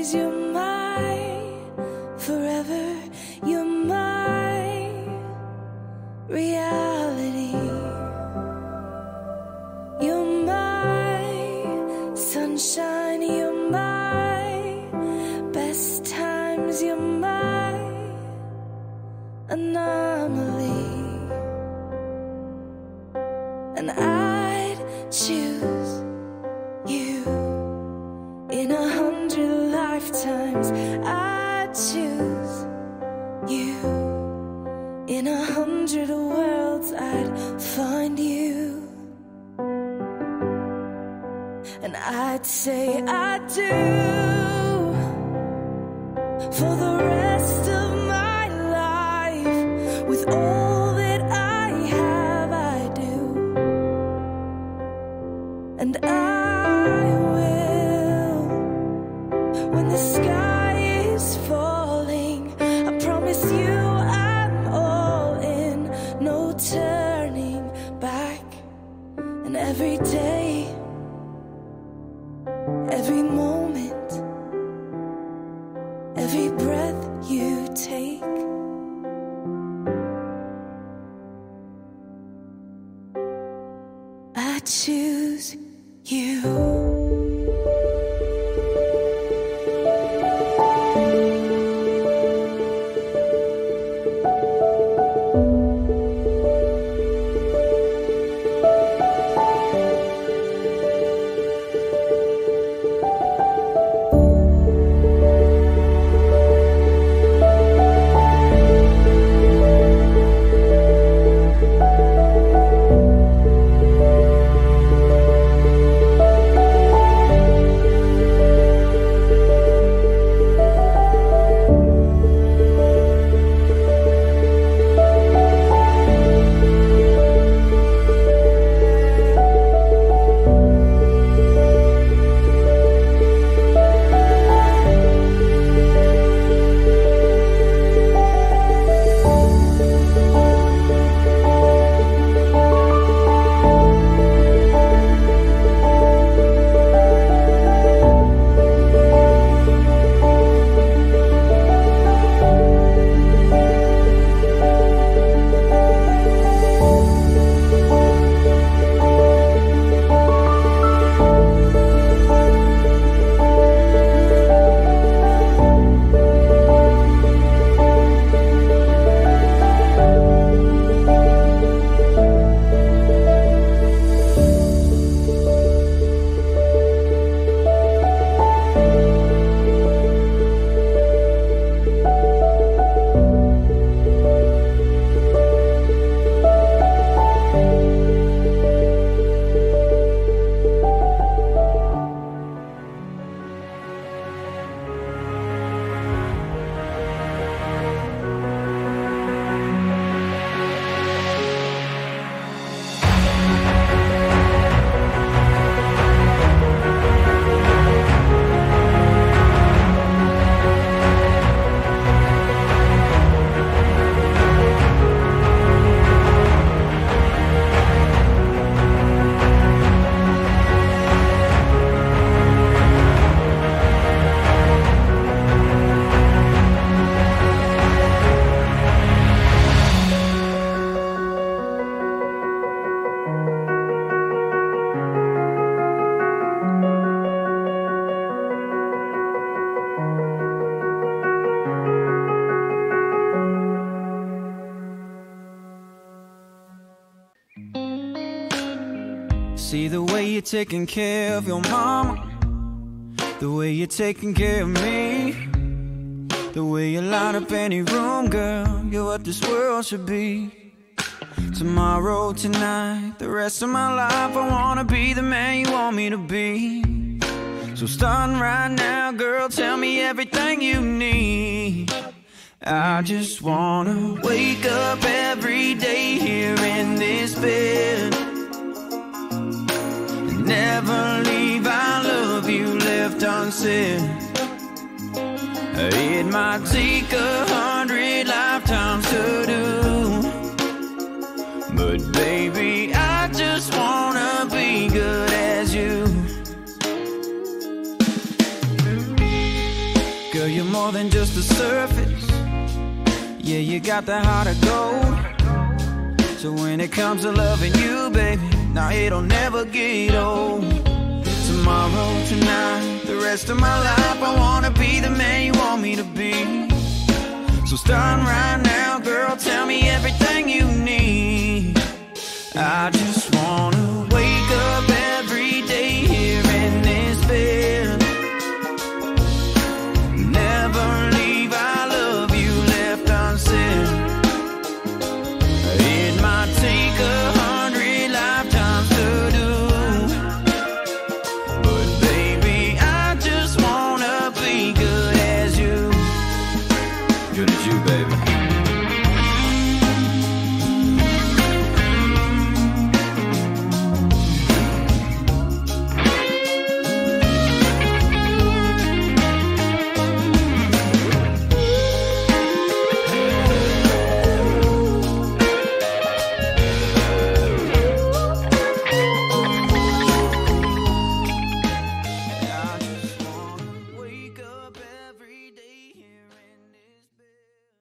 days, you're my forever, you're my reality. You're my sunshine, you're my best times, you're my anomaly. And I'd choose you in 100 lifetimes. I'd choose you in 100 worlds. I'd find you, and I'd say I do for the rest of my life. With all that I have, I do, and I will. When the sky is falling, I promise you I'm all in, no turning back. And every day, every moment, every breath you take, I choose you. See the way you're taking care of your mama, the way you're taking care of me, the way you light up any room, girl, you're what this world should be. Tomorrow, tonight, the rest of my life, I wanna be the man you want me to be. So starting right now, girl, tell me everything you need. I just wanna wake up every day here in this bed, never leave, I love you left unsaid. It might take 100 lifetimes to do, but baby, I just wanna be good as you. Girl, you're more than just the surface. Yeah, you got the heart of gold. So when it comes to loving you, baby, now it'll never get old. Tomorrow, tonight, the rest of my life, I wanna be the man you want me to be. So starting right now, girl, tell me everything you need. I just wanna wake up